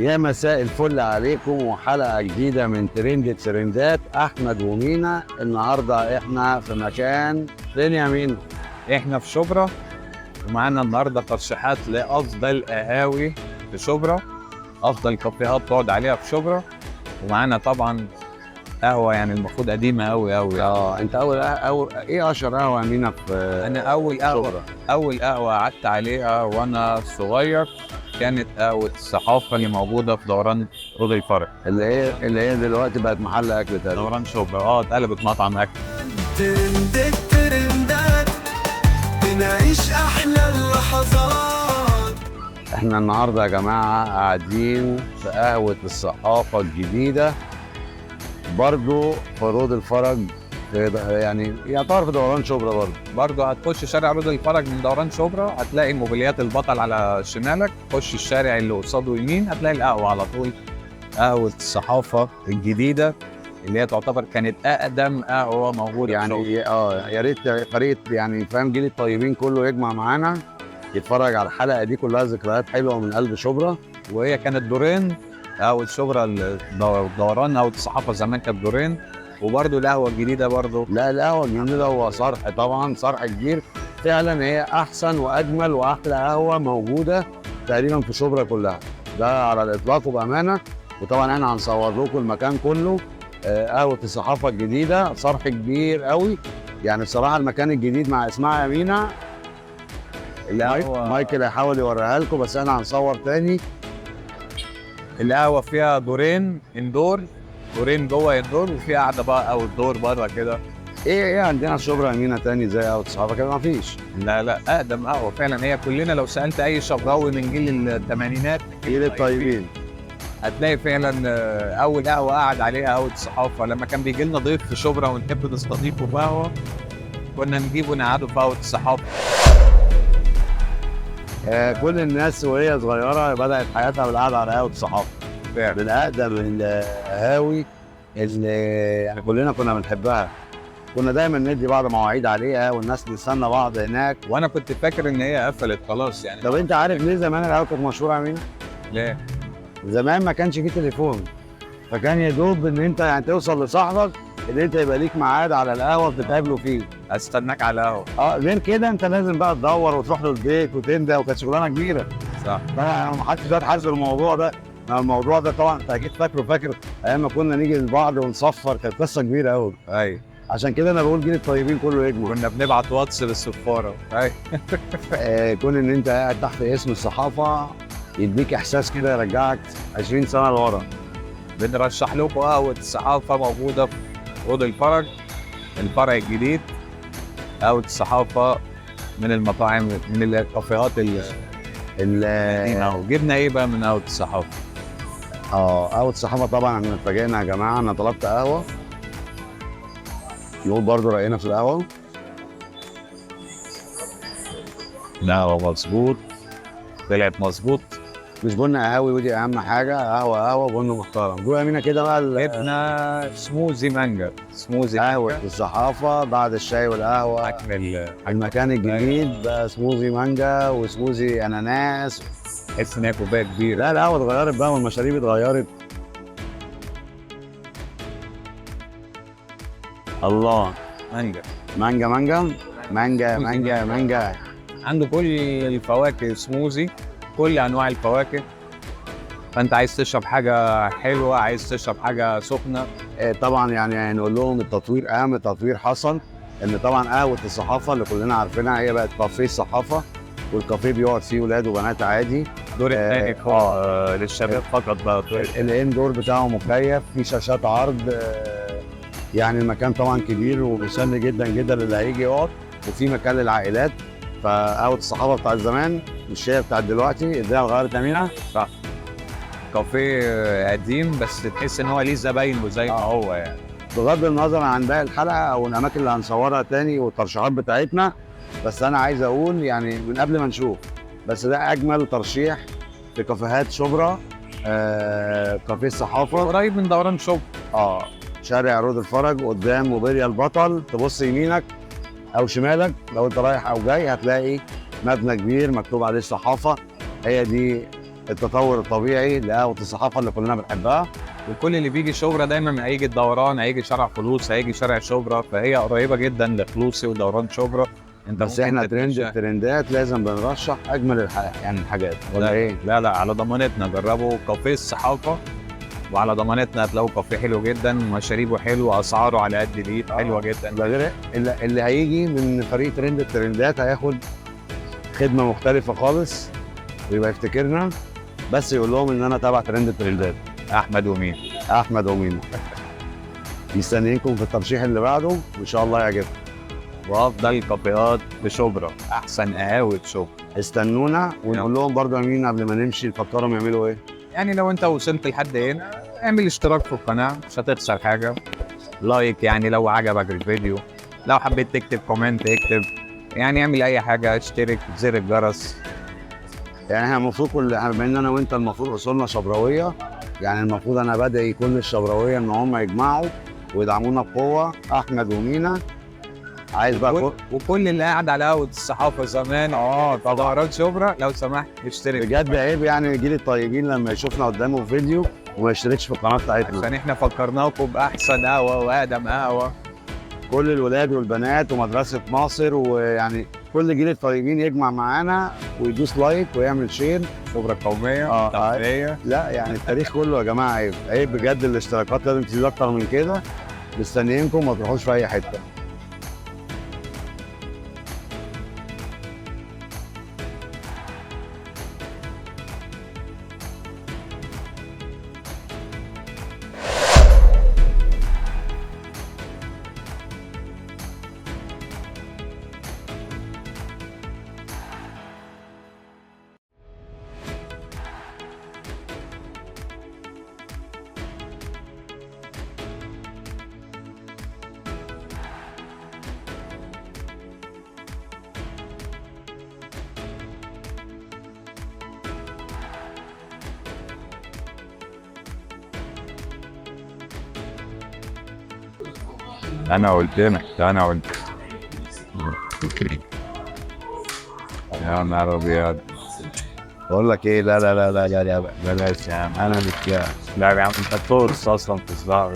يا مساء الفل عليكم وحلقة جديدة من ترند ترندات أحمد ومينا. النهاردة إحنا في مكان فين يا مينا؟ احنا في شبرا، ومعانا النهارده ترشيحات لافضل قهاوي في شبرا، افضل كافيهات تقعد عليها في شبرا. ومعانا طبعا قهوه يعني المفروض قديمه قوي. أنت أول إيه أشهر قهوة يا مينا في انا اول قهوه قعدت عليها وانا صغير كانت قهوه الصحافه اللي موجوده في دوران رود الفرج. اللي هي دلوقتي بقت محل أكل تاني. دوران شبرا اتقلبت مطعم اكل. ترندات بنعيش احلى اللحظات. إحنا النهاردة يا جماعة قاعدين في قهوة الصحافة الجديدة، برضو في رود الفرج، يعني يعتبر في دوران شبرا برضه هتخش شارع رود الفرج من دوران شبرا هتلاقي موبيليات البطل على شمالك، خش الشارع اللي قصاده يمين هتلاقي القهوه على طول. قهوه الصحافه الجديده اللي هي تعتبر كانت اقدم قهوه موجوده يعني. يا ريت فريق يعني فاهم جيل الطيبين كله يجمع معانا يتفرج على الحلقه دي، كلها ذكريات حلوه من قلب شبرا. وهي كانت دورين، قهوه شبرا دوران قهوه الصحافه زمان كانت دورين، وبرضه القهوه الجديده برضه. لا، القهوه الجديده هو صرح، طبعا صرح كبير فعلا، هي احسن واجمل واحلى قهوه موجوده تقريبا في شبرا كلها، ده على الاطلاق وبامانه. وطبعا احنا هنصور لكم المكان كله. قهوه الصحافه الجديده صرح كبير قوي، يعني بصراحه المكان الجديد مع اسمها يمينة مايكل هيحاول يوريها لكم، بس احنا هنصور تاني. القهوه فيها دورين اندور، دورين جوه اندور، وفيها قاعده بقى او الدور بره كده. ايه عندنا في شبرا يمينة تاني زي قهوه الصحافه كده؟ مفيش. لا اقدم قهوه فعلا. هي كلنا لو سالت اي شبراوي من جيل الثمانينات جيل الطيبين هتلاقي فعلا اول قهوه قعد عليها قهوه الصحافه. لما كان بيجي لنا ضيف في شبرا ونحب نستضيفه في قهوه كنا نجيبه نقعده في قهوه الصحافه. كل الناس وهي صغيره بدات حياتها بالقعده على قهوه الصحافه، من اقدم القهاوي اللي يعني كلنا كنا بنحبها. كنا دايما ندي بعض مواعيد عليها والناس تستنى بعض هناك. وانا كنت فاكر ان هي قفلت خلاص يعني. طب انت عارف ليه زمان القهوه كانت مشهوره يا مينا؟ ليه؟ زمان ما كانش فيه تليفون، فكان يا دوب ان انت يعني توصل لصاحبك ان انت يبقى ليك ميعاد على القهوه بتتقابلوا فيه. استناك على القهوه. غير كده انت لازم بقى تدور وتروح له البيت وتندى، وكانت شغلانه كبيره. صح. ما حدش ده حاسس الموضوع ده. الموضوع ده طبعا انت اكيد فاكر ايام ما كنا نيجي لبعض ونصفر، كانت قصه كبيره قوي. ايوه، عشان كده انا بقول جيل الطيبين كله يجمع. كنا بنبعت واتس للصفاره. كون ان انت قاعد تحت اسم الصحافه يديك احساس كده يرجعك 20 سنه لورا. بنرشح لكم قهوه الصحافه موجوده في رود الفرج الفرع الجديد. قهوه الصحافه من المطاعم من الكافيهات القديمه. جبنا ايه بقى من قهوه الصحافه؟ قهوه الصحافه طبعا احنا اتفاجئنا يا جماعه. انا طلبت قهوه، نقول برضه راينا في القهوه. القهوه مظبوط، طلعت مظبوط. مش بن قهاوي ودي اهم حاجه، قهوه بن محترم. جوه يمينة كده بقى جبنا سموزي مانجا، سموزي قهوه الصحافه بعد الشاي والقهوه. المكان الجديد بقى سموزي مانجا وسموزي اناناس. تحس ان هي كوبايه كبيره. لا القهوه اتغيرت بقى والمشاريب اتغيرت. الله، مانجا. عنده كل الفواكه سموزي، كل انواع الفواكه. فانت عايز تشرب حاجه حلوه، عايز تشرب حاجه سخنه. طبعا يعني نقول لهم التطوير، اهم تطوير حصل ان طبعا قهوه الصحافه اللي كلنا عارفينها هي بقت كافيه الصحافه، والكافيه بيقعد فيه ولاد وبنات عادي. دور الثاني للشباب فقط بقى. الاندور بتاعه مكيف، في شاشات عرض. يعني المكان طبعا كبير ومسلي جدا جدا للي هيجي يقعد، وفي مكان للعائلات. فقهوه الصحافه بتاعت زمان مش هي بتاعت دلوقتي. الدنيا اتغيرت يا مينا. صح. كافيه قديم بس تحس ان هو ليه زباينه زي ما هو يعني. بغض النظر عن باقي الحلقه او الاماكن اللي هنصورها تاني والترشيحات بتاعتنا، بس انا عايز اقول يعني من قبل ما نشوف، بس ده اجمل ترشيح في كافيهات شبرا. كافيه الصحافه قريب من دوران شبرا. شارع رود الفرج قدام موبيليا البطل. تبص يمينك او شمالك لو انت رايح او جاي هتلاقي مبنى كبير مكتوب عليه الصحافه. هي دي التطور الطبيعي لقهوه الصحافه اللي كلنا بنحبها. وكل اللي بيجي شبرا دايما هيجي الدوران، هيجي شارع فلوس، هيجي شارع شبرا، فهي قريبه جدا لفلوسي ودوران شبرا. انت بس ممكن احنا تتمشى. الترندات لازم بنرشح اجمل يعني الحاجات ولا لا ايه؟ لا لا، على ضمانتنا جربوا كافيه الصحافه، وعلى ضمانتنا هتلاقوا كافيه حلو جدا، مشاريبه حلوه، اسعاره على قد الايد، حلوه جدا. ده غير اللي هيجي من فريق ترند الترندات هياخد خدمه مختلفه خالص ويبقى يفتكرنا، بس يقول لهم ان انا تابع ترند الترندات. احمد ومين؟ احمد ومين. مستنيينكم في الترشيح اللي بعده وان شاء الله يعجبكم. وافضل كافيهات في شبرا، احسن قهاوي في شبرا. استنونا ونقول لهم برضه يا مين قبل ما نمشي نفكرهم يعملوا ايه. يعني لو انت وصلت لحد هنا اعمل اشتراك في القناه، مش هتخسر حاجه. لايك يعني لو عجبك الفيديو، لو حبيت تكتب كومنت اكتب، يعني اعمل اي حاجه، اشترك، زر الجرس. يعني احنا المفروض بما ان انا وانت المفروض اصولنا شبراويه، يعني المفروض انا بدعي كل الشبراويه ان هم يجمعوا ويدعمونا بقوه. احمد ومينا عايز بقى وكل اللي قاعد على قهوه الصحافه زمان طبعا دوران شبرا لو سمحت اشترك. بجد عيب يعني الجيل الطيبين لما يشوفنا قدامه في فيديو وما يشتركش في القناه بتاعتنا. عشان احنا فكرناكم باحسن قهوه واقدم قهوه. كل الولاد والبنات ومدرسه ناصر ويعني كل جيل الطيبين يجمع معانا ويدوس لايك ويعمل شير. شبرا القوميه تحفيه. لا يعني التاريخ كله يا جماعه عيب عيب بجد. الاشتراكات لازم تزيد اكتر من كده. مستنيينكم ما تروحوش في اي حته. انا قلت لك يا نهار ابيض. بقول لك ايه، لا لا لا لا لا لا بلاش يا عم. انا مش لا يا عم انت كورس اصلا في الظهر.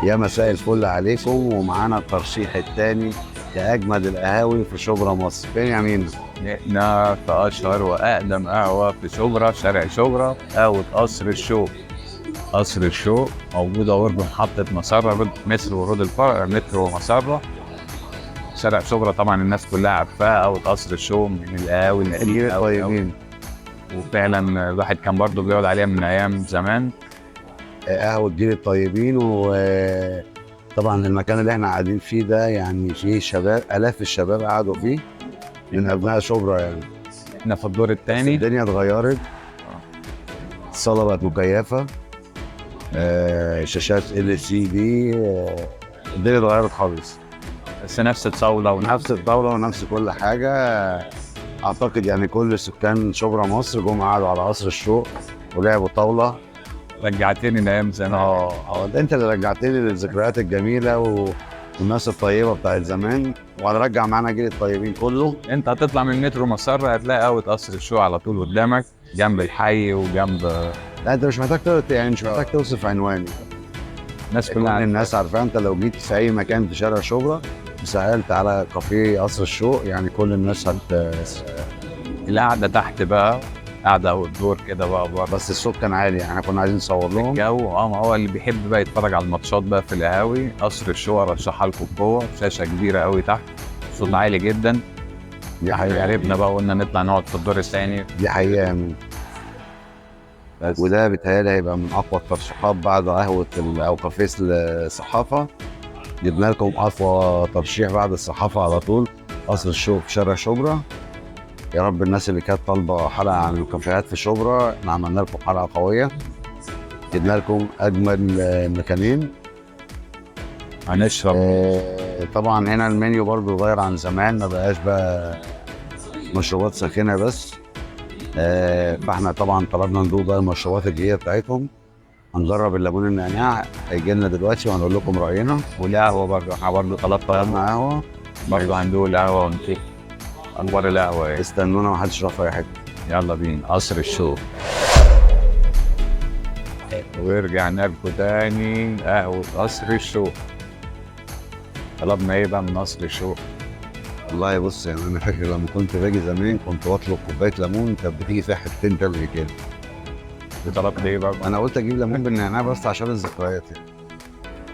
يا مساء الفل عليكم. ومعانا الترشيح الثاني كأجمد القهاوي في شبرا مصر. فين يا مين؟ احنا في اشهر واقدم قهوه في شبرا، شارع شبرا، قهوه قصر الشوق. قصر الشوق موجوده قرب محطه مسره، مترو ورود الفرع، مترو ومسره. شارع شبرا طبعا الناس كلها عارفاها، قهوه قصر الشوق من القهاوي الجيل الطيبين. وفعلا الواحد كان برضه بيقعد عليها من ايام زمان. قهوة الجيل الطيبين. وطبعا المكان اللي احنا قاعدين فيه ده يعني فيه شباب، آلاف الشباب قعدوا فيه من أبناء شبرا. يعني احنا في الدور الثاني. الدنيا اتغيرت، الصالة بقت مكيفة، شاشات LCD، الدنيا اتغيرت خالص. بس نفس الطاولة ونفس الطاولة ونفس كل حاجة. أعتقد يعني كل سكان شبرا مصر جم قعدوا على قصر الشوق ولعبوا طاولة. رجعتني لايام زمان. انت اللي رجعتني للذكريات الجميله والناس الطيبه بتاعت زمان، وهنرجع معانا جيل الطيبين كله. انت هتطلع من مترو مسره هتلاقي قهوه قصر الشوق على طول قدامك، جنب الحي وجنب. لا انت مش محتاج يعني مش محتاج توصف عنواني. الناس كل الناس عارفاه. انت لو جيت في اي مكان في شارع شبرا وسالت على كافيه قصر الشوق يعني كل الناس القعده تحت بقى، قاعده او الدور كده بقى بره. بس الصوت كان عالي يعني احنا كنا عايزين نصور لهم الجو. ما هو اللي بيحب بقى يتفرج على الماتشات بقى في القهاوي قصر الشوق ارشحها لكم بقوه. شاشه كبيره قوي تحت، صوت عالي جدا. دي حقيقه. عرفنا بقى وقلنا نطلع نقعد في الدور الثاني. دي حقيقه يا مين. وده بيتهيألي هيبقى من اقوى الترشيحات بعد قهوه او كافيه الصحافه. جبنا لكم اقوى ترشيح بعد الصحافه على طول، قصر الشوق في شارع شبرا. يا رب الناس اللي كانت طالبه حلقه عن الكافيهات في شبرا احنا عملنا لكم حلقه قويه. جبنا لكم اجمل مكانين هنشرب. طبعا هنا المنيو برضو اتغير عن زمان، ما بقاش بقى مشروبات ساخنه بس. فاحنا طبعا طلبنا ندوق بقى المشروبات الجديده بتاعتهم. هنجرب الليمون النعناع هيجي لنا دلوقتي وهنقول لكم راينا. والقهوه برضه احنا برضه طلبنا قهوه برضه هندوق القهوه ونشوف اخبار القهوه ايه. استنونا، ما حدش يروح في اي حته. يلا بينا قصر الشوق. ورجعنا لكم تاني قهوة قصر الشوق. طلبنا ايه بقى من قصر الشوق؟ والله بص يعني انا فاكر لما كنت باجي زمان كنت بطلب كوبايه ليمون كانت بتيجي فيها حتتين تلج كده. طلبت ايه بقى؟ انا قلت اجيب ليمون بالنعناع بس عشان الذكريات يعني.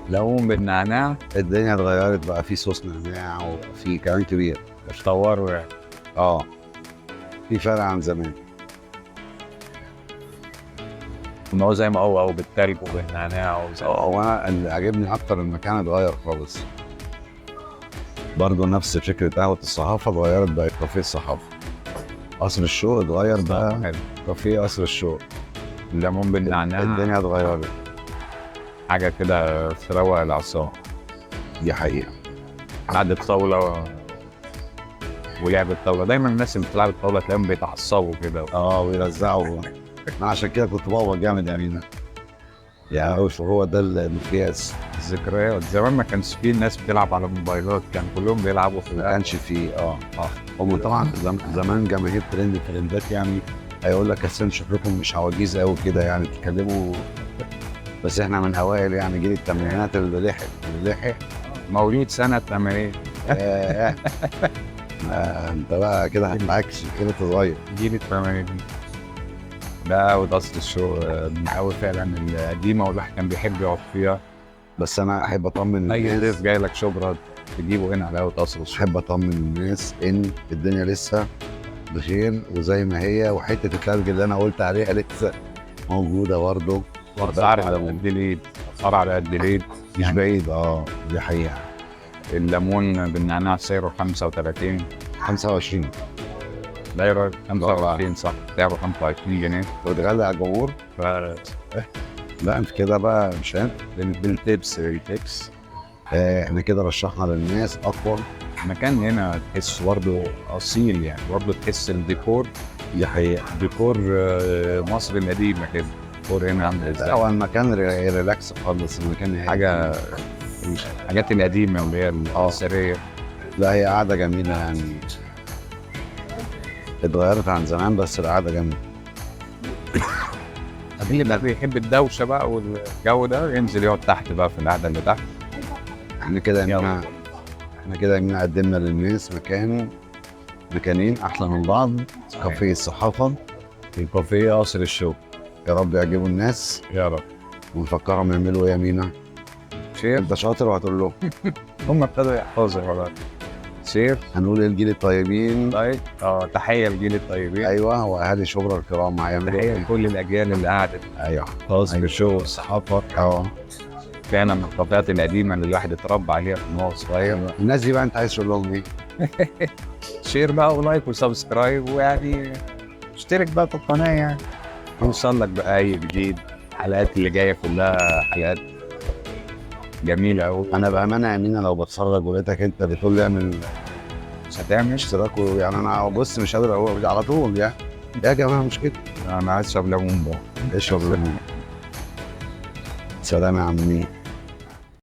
ليمون بالنعناع. الدنيا اتغيرت بقى، في صوص نعناع وفي كلام كبير. اتطوروا يعني. اه في فرق عن زمان. ان هو زي ما هو او بالتلج وبالنعناع هو انا اللي عجبني اكتر المكان اتغير خالص. برضه نفس فكره قهوه الصحافه اتغيرت بقت كافيه الصحافه. قصر الشوق اتغير بقى كافيه قصر الشوق. الليمون بالنعناع. الدنيا اتغيرت. حاجه كده تروق الاعصاب. دي حقيقه. قعدة طاوله ولعب الطاوله، دايما الناس اللي بتلعب الطاوله تلاقيهم بيتعصبوا كده. ويرزعوا. انا عشان كده كنت بابا جامد يا مينا. يعني هو ده المقياس. الذكريات زمان ما كانش فيه الناس بتلعب على الموبايلات، كان كلهم بيلعبوا في ما كانش فيه هم طبعا زمان جماهير ترندات يعني هيقول لك اصل شكلكم مش عواجيز قوي كده يعني تتكلموا، بس احنا من اوائل يعني جيل الثمانينات اللي لحق مواليد سنه 80. انت بقى كده هتعكس كده صغير. جيل ال 80 ده ودراسة الشوق من قوي فعلا القديمه، والواحد كان بيحب يقعد فيها. بس انا احب اطمن اي ضيف جاي لك شبرا تجيبه هنا على قهوة قصر الشوق. احب اطمن الناس ان الدنيا لسه بخير وزي ما هي، وحته الثلج اللي انا قلت عليها لسه موجوده برضه. اسعار على قد اليد، اسعار على قد اليد مش بعيد. دي حقيقه. الليمون بالنعناع سعره 35 25 ليرة. 25 صح، سعره 25 جنيه. وتغلي على الجمهور. لا انت كده بقى مش انت بالتبس. احنا كده رشحنا للناس اقوى المكان هنا تحس برضه اصيل يعني، برضه تحس الديكور. دي حقيقه. ديكور مصر القديمه كده. الديكور هنا عامل ازاي؟ هو المكان ريلاكس خالص. المكان حاجه الحاجات القديمه واللي هي الأثرية. لا هي قاعده جميله يعني، اتغيرت عن زمان بس القعده جميله. اللي بيحب الدوشه بقى والجو ده ينزل يقعد تحت بقى في القعده اللي تحت. احنا كده يا مينا قدمنا للناس مكانين احلى من بعض. كافيه الصحافه في كافيه قصر الشوق. يا رب يعجبوا الناس يا رب. ونفكرهم يعملوا ايه يا مينا. شير. انت شاطر وهتقول لهم. هم ابتدوا يحفظوا والله. شير. هنقول الجيل الطيبين. طيب تحيه لجيل الطيبين. ايوه واهالي شبرا الكرام هيعملوا تحيه لكل الاجيال اللي قعدت. ايوه قصر الشوق والصحافه. فعلا من الكافيهات القديمه اللي الواحد اتربى عليها من وهو صغير. الناس دي بقى انت عايز تقول لهم ايه؟ شير بقى ولايك وسبسكرايب، ويعني اشترك بقى في القناه يعني يوصل لك بقى اي جديد. الحلقات اللي جايه كلها حلقات جميله قوي. انا بامانه يا مينا لو بتفرج ولقيتك انت بتقول لي اعمل مش هتعمل اشتراك يعني انا بص مش قادر اقول على طول يعني. يا جماعه مش كده. انا عايز اشرب ليمون بقى. اشرب ليمون. سلام يا عمي.